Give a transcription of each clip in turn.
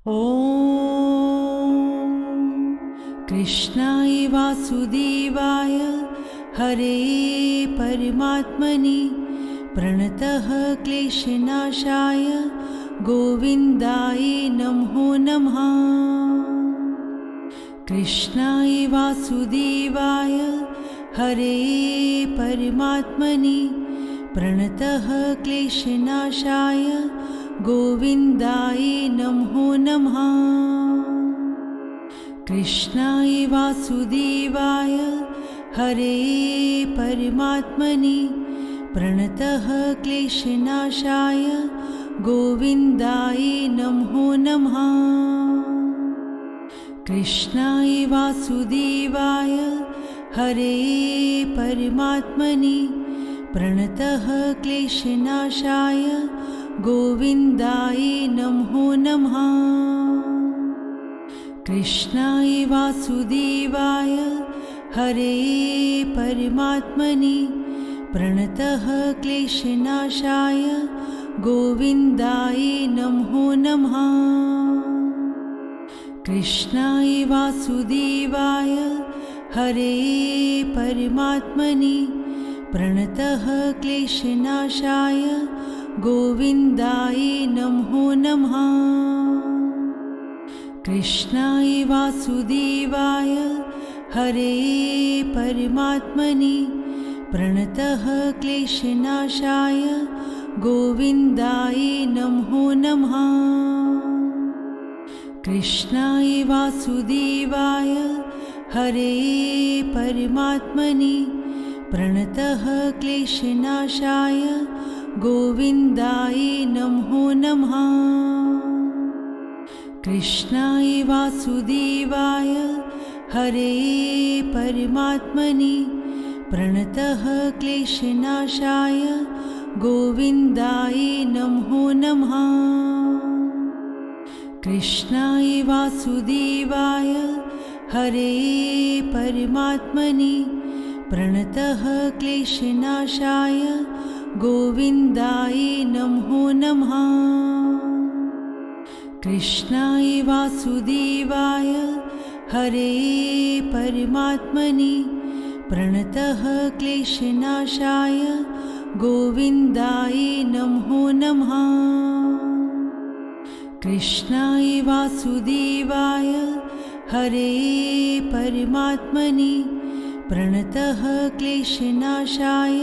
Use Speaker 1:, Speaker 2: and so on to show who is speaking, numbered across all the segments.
Speaker 1: ॐ कृष्णाय वासुदेवाय हरे परमात्मने प्रणतः क्लेशनाशाय गोविन्दाय नमो नमः। कृष्णाय वासुदेवाय हरे परमात्मने प्रणतः क्लेशनाशाय गोविन्दाय नमो नमः। कृष्णाय वासुदेवाय हरे परमात्मने प्रणतः क्लेशनाशाय गोविन्दाय नमो नमः। कृष्णाय वासुदेवाय हरे परमात्मने प्रणतः क्लेशनाशाय गोविन्दाय नमो नमः। कृष्णाय वासुदेवाय हरे परमात्मने प्रणतः क्लेशनाशाय गोविन्दाय नमो नमः। कृष्णाय वासुदेवाय हरे परमात्मने प्रणतः क्लेशनाशाय गोविन्दाय नमो नमः। कृष्णाय वासुदेवाय हरे परमात्मने प्रणतः क्लेशनाशाय गोविन्दाय नमो नमः। कृष्णाय वासुदेवाय हरे परमात्मने प्रणतः क्लेशनाशाय गोविन्दाय नमो नमः। कृष्णाय वासुदेवाय हरे परमात्मने प्रणतः क्लेशनाशाय गोविन्दाय नमो नमः। कृष्णाय वासुदेवाय हरे परमात्मने प्रणतः क्लेशनाशाय गोविन्दाय नमो नमः। कृष्णाय वासुदेवाय हरे परमात्मने प्रणतः क्लेशनाशाय गोविन्दाय नमो नमः। कृष्णाय वासुदेवाय हरे परमात्मने प्रणतः क्लेशनाशाय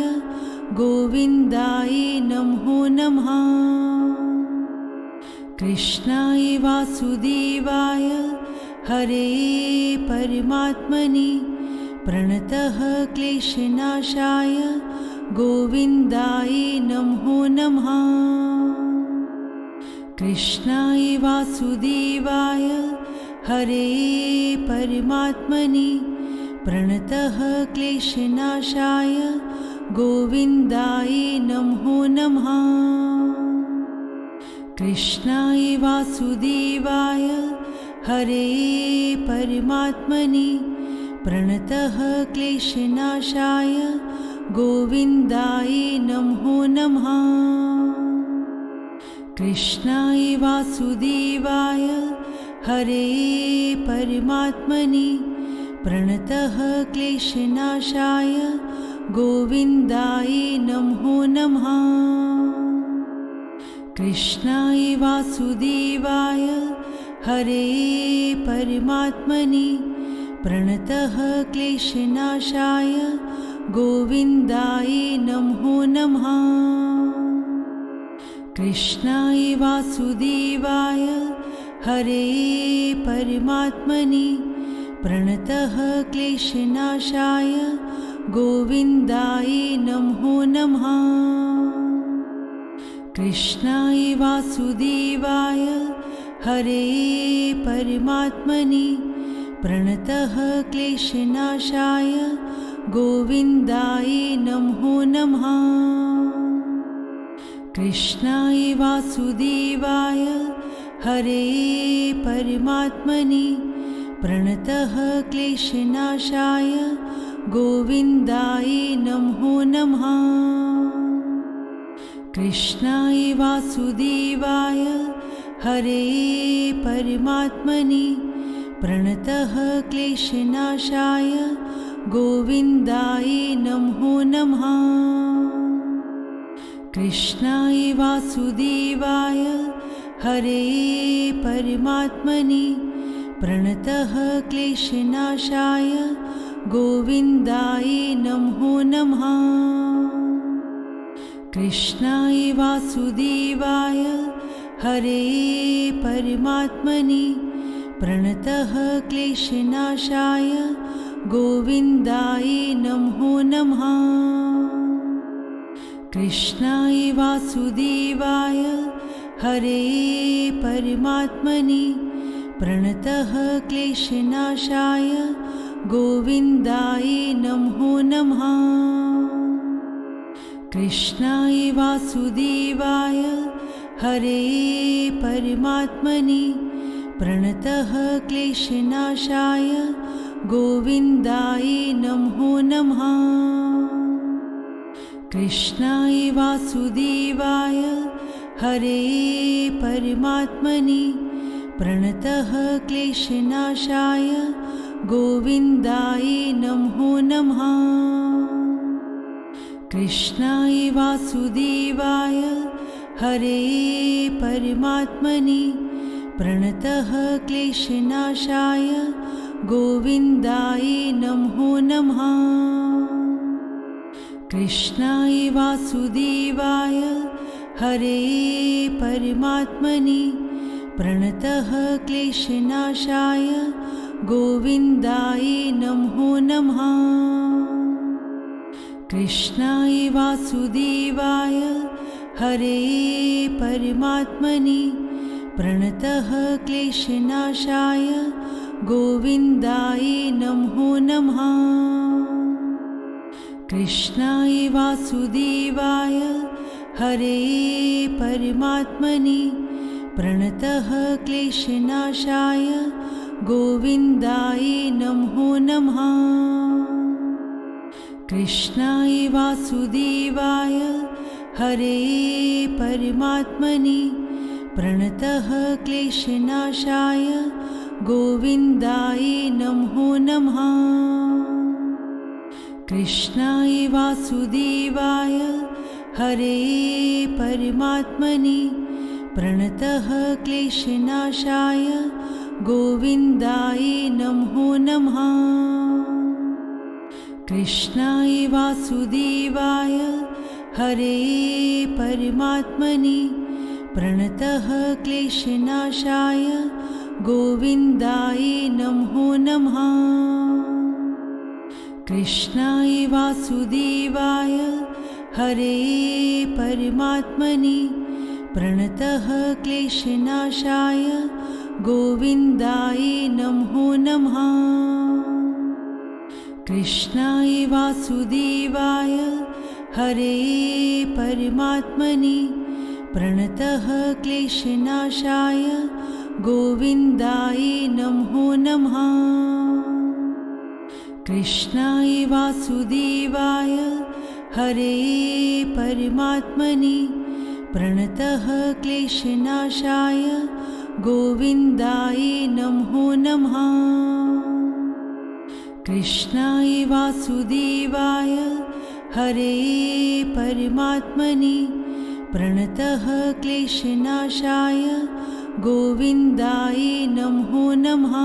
Speaker 1: गोविन्दाय नमो नमः। कृष्णाय वासुदेवाय हरे परमात्मने प्रणतः क्लेशनाशाय गोविन्दाय नमो नमः। कृष्णाय वासुदेवाय हरे परमात्मने प्रणतः क्लेशनाशाय गोविन्दाय नमो नमः। कृष्णाय वासुदेवाय हरे परमात्मने प्रणतः क्लेशनाशाय गोविन्दाय नमो नमः। कृष्णाय वासुदेवाय हरे परमात्मने प्रणतः क्लेशनाशाय गोविन्दाय नमो नमः। कृष्णाय वासुदेवाय हरे परमात्मने प्रणतः क्लेशनाशाय गोविन्दाय नमो नमः। कृष्णाय वासुदेवाय हरे परमात्मने प्रणतः क्लेशनाशाय गोविन्दाय नमो नमः। कृष्णाय वासुदेवाय हरे परमात्मने प्रणतः क्लेशनाशाय गोविन्दाय नमो नमः। कृष्णाय वासुदेवाय हरे परमात्मने प्रणतः क्लेशनाशाय गोविन्दाय नमो नमः। कृष्णाय वासुदेवाय हरे परमात्मने प्रणतः क्लेशनाशाय गोविन्दाय नमो नमः। कृष्णाय वासुदेवाय हरे परमात्मने प्रणतः क्लेशनाशाय गोविन्दाय नमो नमः। कृष्णाय वासुदेवाय हरे परमात्मने प्रणतः क्लेशनाशाय गोविन्दाय नमो नमः। कृष्णाय वासुदेवाय हरे परमात्मने प्रणतः क्लेशनाशाय गोविन्दाय नमो नमः। कृष्णाय वासुदेवाय हरे परमात्मने प्रणतः क्लेशनाशाय गोविन्दाय नमो नमः। कृष्णाय वासुदेवाय हरे परमात्मने प्रणतः क्लेशनाशाय गोविन्दाय नमो नमः। कृष्णाय वासुदेवाय हरे परमात्मने प्रणतः क्लेशनाशाय गोविन्दाय नमो नमः। कृष्णाय वासुदेवाय हरे परमात्मने प्रणतः क्लेशनाशाय गोविन्दाय नमो नमः। कृष्णाय वासुदेवाय हरे परमात्मने प्रणतः क्लेशनाशाय गोविन्दाय नमो नमः। कृष्णाय वासुदेवाय हरे परमात्मने प्रणतः क्लेशनाशाय गोविन्दाय नमो नमः। कृष्णाय वासुदेवाय हरे परमात्मने प्रणतः क्लेशनाशाय गोविन्दाय नमो नमः। कृष्णाय वासुदेवाय हरे परमात्मने प्रणतः क्लेशनाशाय गोविन्दाय नमो नमः। कृष्णाय वासुदेवाय हरे परमात्मने प्रणतः क्लेशनाशाय गोविन्दाय नमो नमः। कृष्णाय वासुदेवाय हरे परमात्मने प्रणतः क्लेशनाशाय गोविन्दाय नमो नमः। कृष्णाय वासुदेवाय हरे परमात्मने प्रणतः क्लेशनाशाय गोविन्दाय नमो नमः। कृष्णाय वासुदेवाय हरे परमात्मने प्रणतः क्लेशनाशाय गोविन्दाय नमो नमः। कृष्णाय वासुदेवाय हरे परमात्मने प्रणतः क्लेशनाशाय गोविन्दाय नमो नमः।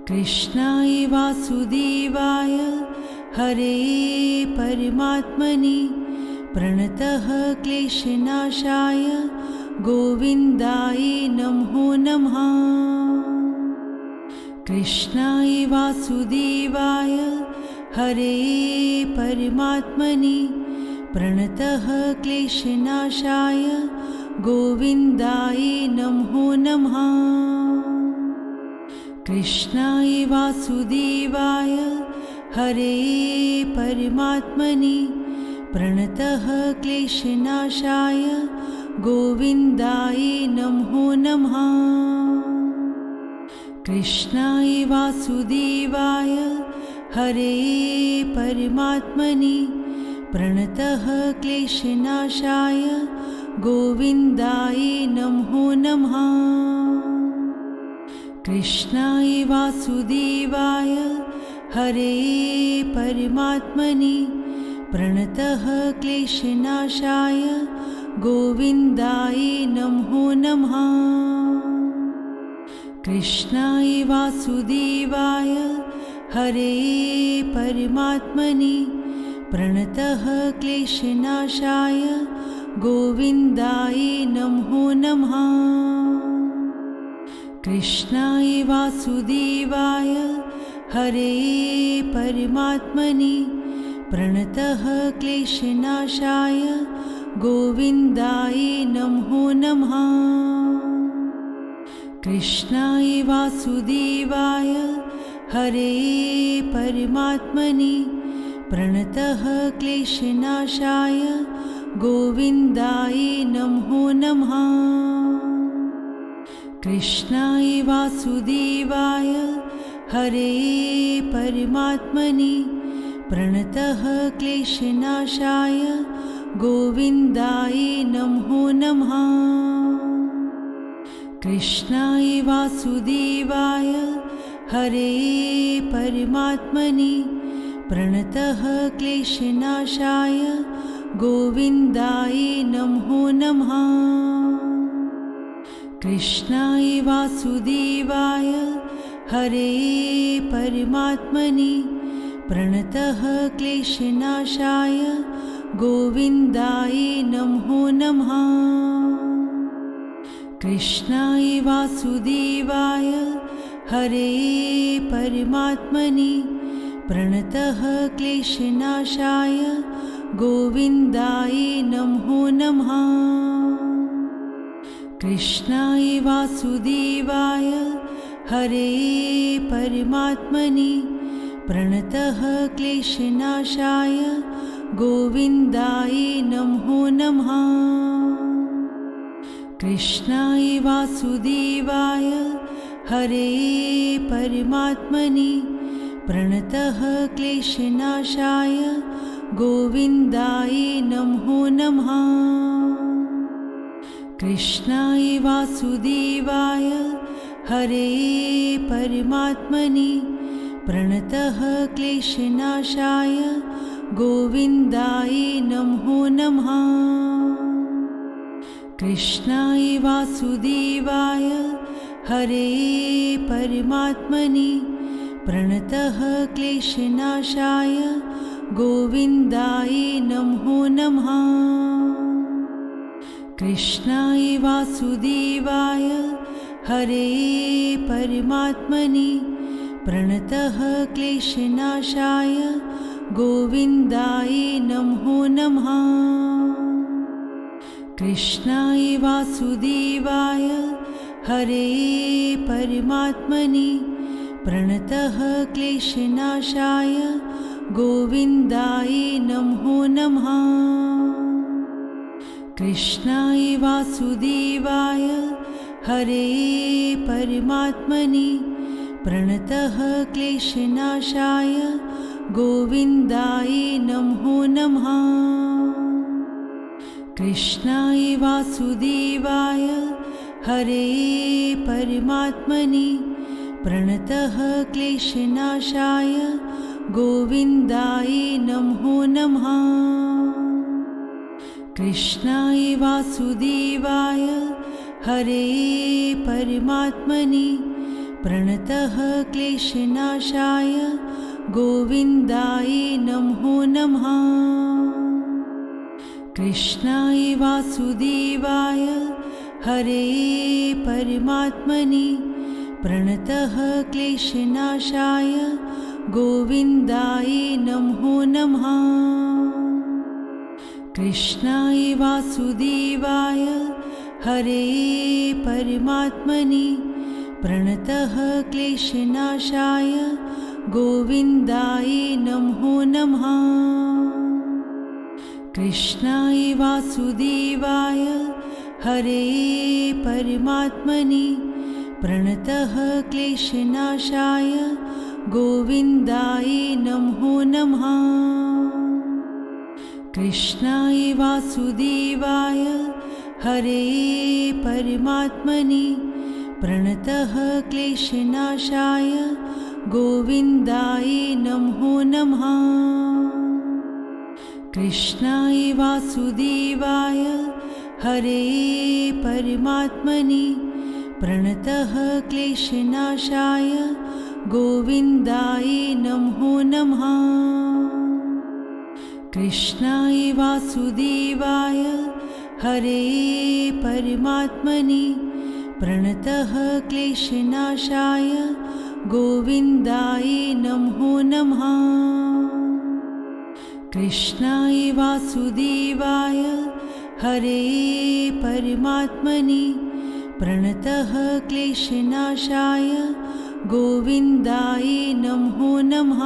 Speaker 1: कृष्णाय वासुदेवाय हरे परमात्मने प्रणतः क्लेशनाशाय गोविन्दाय नमो नमः। कृष्णाय वासुदेवाय हरे परमात्मने प्रणतः क्लेशनाशाय गोविन्दाय नमो नमः। कृष्णाय वासुदेवाय हरे परमात्मने प्रणतः क्लेशनाशाय गोविन्दाय नमो नमः। कृष्णाय वासुदेवाय हरे परमात्मने प्रणतः क्लेशनाशाय गोविन्दाय नमो नमः। कृष्णाय वासुदेवाय हरे परमात्मने प्रणतः क्लेशनाशाय गोविन्दाय नमो नमः। कृष्णाय वासुदेवाय हरे परमात्मने प्रणतः क्लेशनाशाय गोविन्दाय नमो नमः। कृष्णाय वासुदेवाय हरे परमात्मने प्रणतः क्लेशनाशाय गोविन्दाय नमो नमः। कृष्णाय वासुदेवाय हरे परमात्मने प्रणतः क्लेशनाशाय गोविन्दाय नमो नमः। कृष्णाय वासुदेवाय हरे परमात्मने प्रणतः क्लेशनाशाय गोविन्दाय नमो नमः। कृष्णाय वासुदेवाय हरे परमात्मने प्रणतः क्लेशनाशाय गोविन्दाय नमो नमः। कृष्णाय वासुदेवाय हरे परमात्मने प्रणतः क्लेशनाशाय गोविन्दाय नमो नमः। कृष्णाय वासुदेवाय हरे परमात्मने प्रणतः क्लेशनाशाय गोविन्दाय नमो नमः। कृष्णाय वासुदेवाय हरे परमात्मने प्रणतः क्लेशनाशाय गोविन्दाय नमो नमः। कृष्णाय वासुदेवाय हरे परमात्मने प्रणतः क्लेशनाशाय गोविन्दाय नमो नमः। कृष्णाय वासुदेवाय हरे परमात्मने प्रणतः क्लेशनाशाय गोविन्दाय नमो नमः। कृष्णाय वासुदेवाय हरे परमात्मने प्रणतः क्लेशनाशाय गोविन्दाय नमो नमः। कृष्णाय वासुदेवाय हरे परमात्मने प्रणतः क्लेशनाशाय गोविन्दाय नमो नमः। कृष्णाय वासुदेवाय हरे परमात्मने प्रणतः क्लेशनाशाय गोविन्दाय नमो नमः। कृष्णाय वासुदेवाय हरे परमात्मने प्रणतः क्लेशनाशाय गोविन्दाय नमो नमः। कृष्णाय वासुदेवाय हरे परमात्मने प्रणतः क्लेशनाशाय गोविन्दाय नमो नमः। कृष्णाय वासुदेवाय हरे परमात्मने प्रणतः क्लेशनाशाय गोविन्दाय नमो नमः। कृष्णाय वासुदेवाय हरे परमात्मने प्रणतः क्लेशनाशाय गोविन्दाय नमो नमः। कृष्णाय वासुदेवाय हरे परमात्मने प्रणतः क्लेशनाशाय गोविन्दाय नमो नमः। कृष्णाय वासुदेवाय हरे परमात्मने प्रणतः क्लेशनाशाय गोविन्दाय नमो नमः। कृष्णाय वासुदेवाय हरे परमात्मने प्रणतः क्लेशनाशाय गोविन्दाय नमो नमः। कृष्णाय वासुदेवाय हरे परमात्मने प्रणतः क्लेशनाशाय गोविन्दाय नमो नमः। कृष्णाय वासुदेवाय हरे परमात्मने प्रणतः क्लेशनाशाय गोविन्दाय नमो नमः। कृष्णाय वासुदेवाय हरे परमात्मने प्रणतः क्लेशनाशाय गोविन्दाय नमो नमः।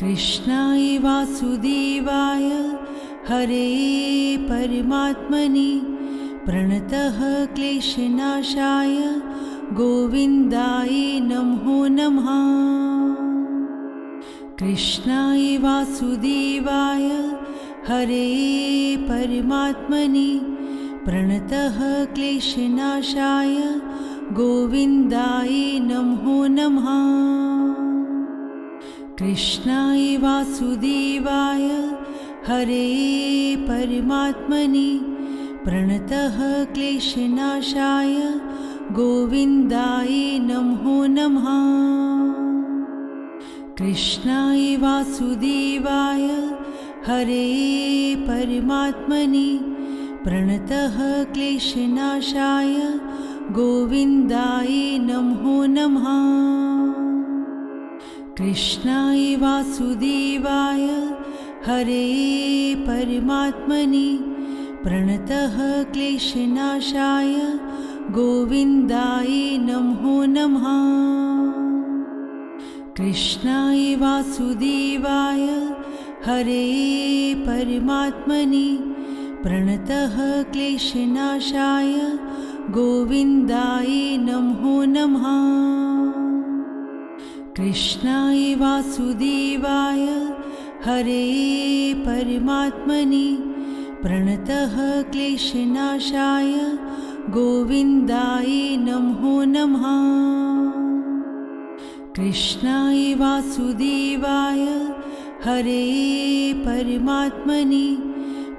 Speaker 1: कृष्णाय वासुदेवाय हरे परमात्मने प्रणतः क्लेशनाशाय गोविन्दाय नमो नमः। कृष्णाय वासुदेवाय हरे परमात्मने प्रणतः क्लेशनाशाय गोविन्दाय नमो नमः। कृष्णाय वासुदेवाय हरे परमात्मने प्रणतः क्लेशनाशाय गोविन्दाय नमो नमः। कृष्णाय वासुदेवाय हरे परमात्मने प्रणतः क्लेशनाशाय गोविन्दाय नमो नमः। कृष्णाय वासुदेवाय हरे परमात्मने प्रणतः क्लेशनाशाय गोविन्दाय नमो नमः। कृष्णाय वासुदेवाय हरे परमात्मने प्रणतः क्लेशनाशाय गोविन्दाय नमो नमः। कृष्णाय वासुदेवाय हरे परमात्मने प्रणतः क्लेशनाशाय गोविन्दाय नमो नमः। कृष्णाय वासुदेवाय हरे परमात्मने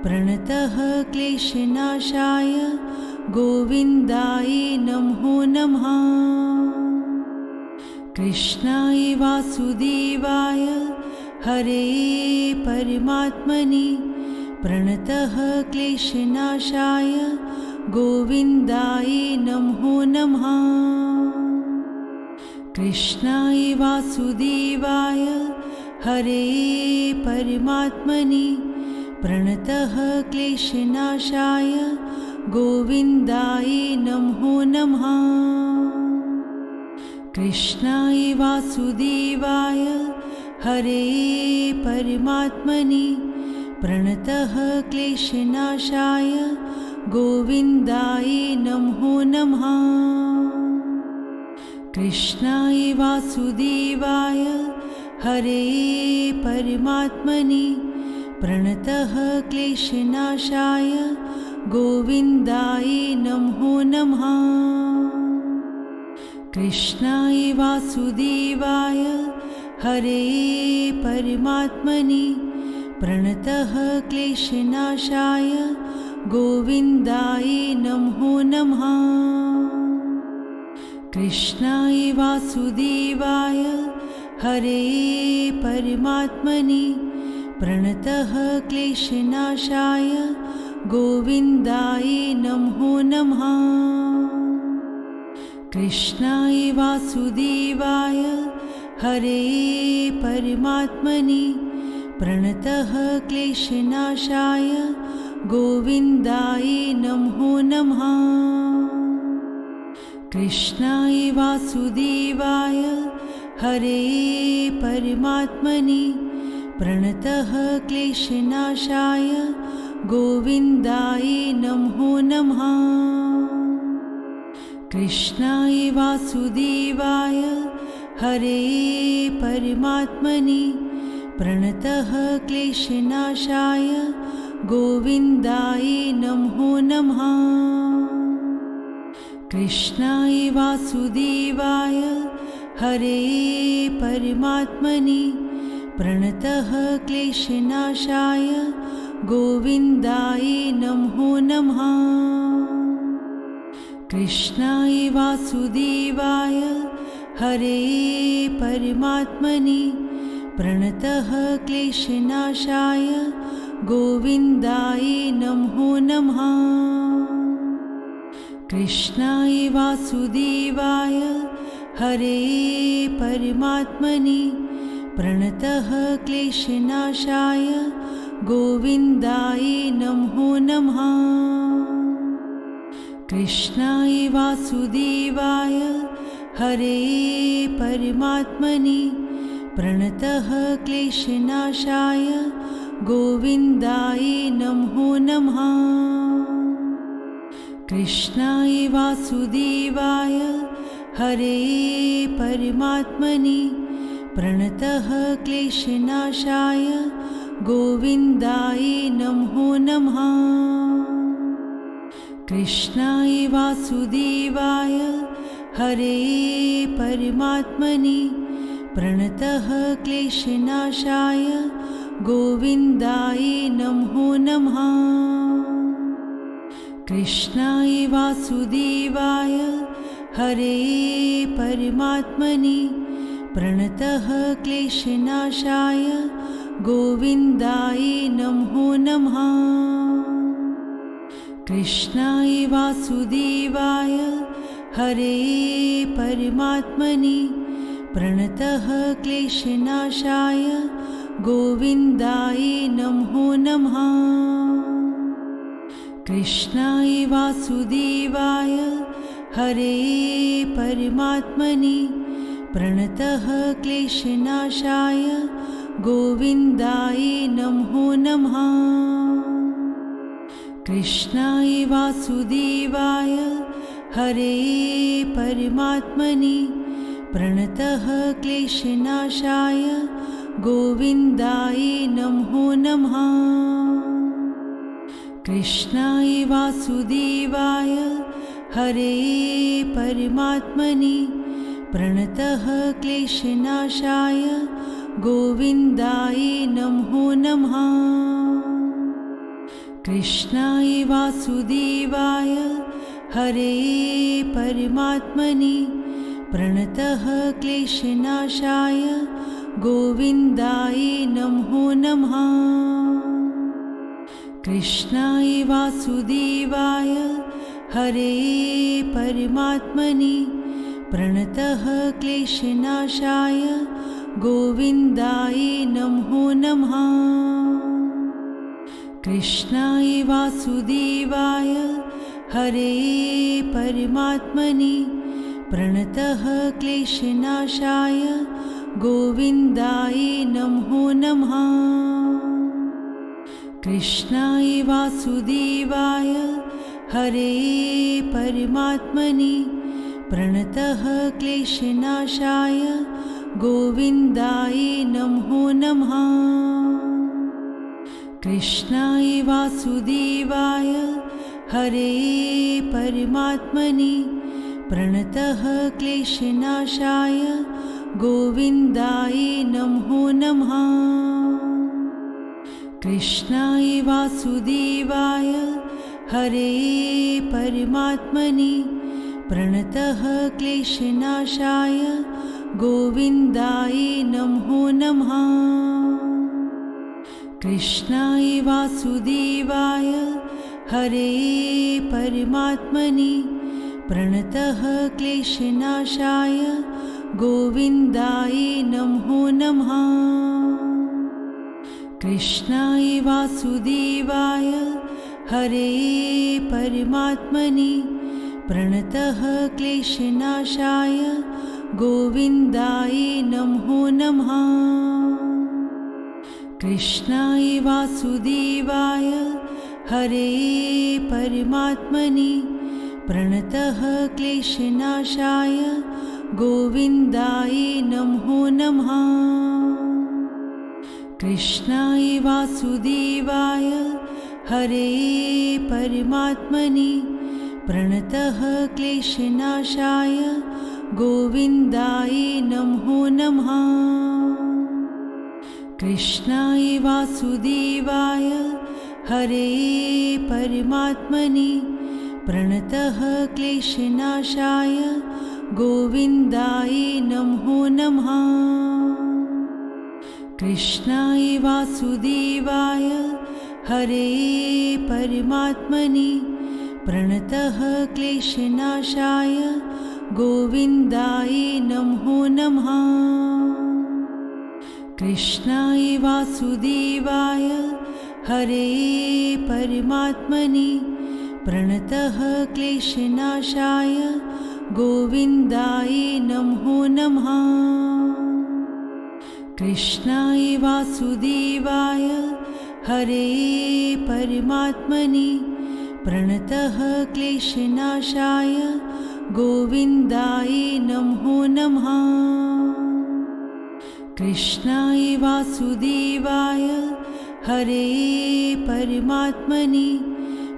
Speaker 1: प्रणतः क्लेशनाशाय गोविन्दाय नमो नमः। कृष्णाय वासुदेवाय हरे परमात्मने प्रणतः क्लेशनाशाय गोविन्दाय नमो नमः। कृष्णाय वासुदेवाय हरे परमात्मने प्रणतः क्लेशनाशाय गोविन्दाय नमो नमः। कृष्णाय वासुदेवाय हरे परमात्मने प्रणतः क्लेशनाशाय गोविन्दाय नमो नमः। कृष्णाय वासुदेवाय हरे परमात्मने प्रणतः क्लेशनाशाय गोविन्दाय नमो नमः। कृष्णाय वासुदेवाय हरे परमात्मने प्रणतः क्लेशनाशाय गोविन्दाय नमो नमः। कृष्णाय वासुदेवाय हरे परमात्मने प्रणतः क्लेशनाशाय गोविन्दाय नमो नमः। कृष्णाय वासुदेवाय हरे परमात्मने प्रणतः क्लेशनाशाय गोविन्दाय नमो नमः। कृष्णाय वासुदेवाय हरे परमात्मने प्रणतः क्लेशनाशाय गोविन्दाय नमो नमः। कृष्णाय वासुदेवाय हरे परमात्मने प्रणतः क्लेशनाशाय गोविन्दाय नमो नमः। कृष्णाय वासुदेवाय हरे परमात्मने प्रणतः क्लेशनाशाय गोविन्दाय नमो नमः। कृष्णाय वासुदेवाय हरे परमात्मने प्रणतः क्लेशनाशाय गोविन्दाय नमो नमः। कृष्णाय वासुदेवाय हरे परमात्मने प्रणतः क्लेशनाशाय गोविन्दाय नमो नमः। कृष्णाय वासुदेवाय हरे परमात्मने प्रणतः क्लेशनाशाय गोविन्दाय नमो नमः। कृष्णाय वासुदेवाय हरे परमात्मने प्रणतः क्लेशनाशाय गोविन्दाय नमो नमः। कृष्णाय वासुदेवाय हरे परमात्मने प्रणतः क्लेशनाशाय गोविन्दाय नमो नमः। कृष्णाय वासुदेवाय हरे परमात्मने प्रणतः क्लेशनाशाय गोविन्दाय नमो नमः। कृष्णाय वासुदेवाय हरे परमात्मने प्रणतः क्लेशनाशाय गोविन्दाय नमो नमः। कृष्णाय वासुदेवाय हरे परमात्मने प्रणतः क्लेशनाशाय गोविन्दाय नमो नमः। कृष्णाय वासुदेवाय हरे परमात्मने प्रणतः क्लेशनाशाय गोविन्दाय नमो नमः। कृष्णाय वासुदेवाय हरे परमात्मने प्रणतः क्लेशनाशाय गोविन्दाय नमो नमः। कृष्णाय वासुदेवाय हरे परमात्मने प्रणतः क्लेशनाशाय गोविन्दाय नमो नमः। कृष्णाय वासुदेवाय हरे परमात्मने प्रणतः क्लेशनाशाय गोविन्दाय नमो नमः। कृष्णाय वासुदेवाय हरे परमात्मने प्रणतः क्लेशनाशाय गोविन्दाय नमो नमः। कृष्णाय वासुदेवाय हरे परमात्मने प्रणतः क्लेशनाशाय गोविन्दाय नमो नमः। कृष्णाय वासुदेवाय हरे परमात्मने प्रणतः क्लेशनाशाय गोविन्दाय नमो नमः। कृष्णाय वासुदेवाय हरे परमात्मने प्रणतः क्लेशनाशाय गोविन्दाय नमो नमः। कृष्णाय वासुदेवाय हरे परमात्मने प्रणतः क्लेशनाशाय गोविन्दाय नमो नमः। कृष्णाय वासुदेवाय हरे परमात्मने प्रणतः क्लेशनाशाय गोविन्दाय नमो नमः। कृष्णाय वासुदेवाय हरे परमात्मने प्रणतः क्लेशनाशाय गोविन्दाय नमो नमः। कृष्णाय वासुदेवाय हरे परमात्मने प्रणतः क्लेशनाशाय गोविन्दाय नमो नमः। कृष्णाय वासुदेवाय हरे परमात्मने प्रणतः क्लेशनाशाय गोविन्दाय नमो नमः। कृष्णाय वासुदेवाय हरे परमात्मने प्रणतः क्लेशनाशाय गोविन्दाय नमो नमः। कृष्णाय वासुदेवाय हरे परमात्मने प्रणतः क्लेशनाशाय गोविन्दाय नमो नमः। कृष्णाय वासुदेवाय हरे परमात्मने प्रणतः क्लेशनाशाय गोविन्दाय नमो नमः। कृष्णाय वासुदेवाय हरे परमात्मने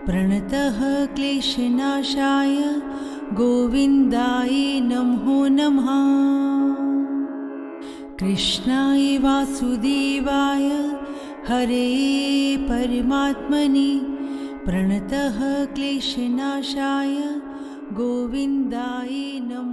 Speaker 1: प्रणतः क्लेशनाशाय गोविन्दाय नमो नमः। कृष्णाय वासुदेवाय हरे परमात्मने प्रणतः क्लेशनाशाय गोविन्दाय नमो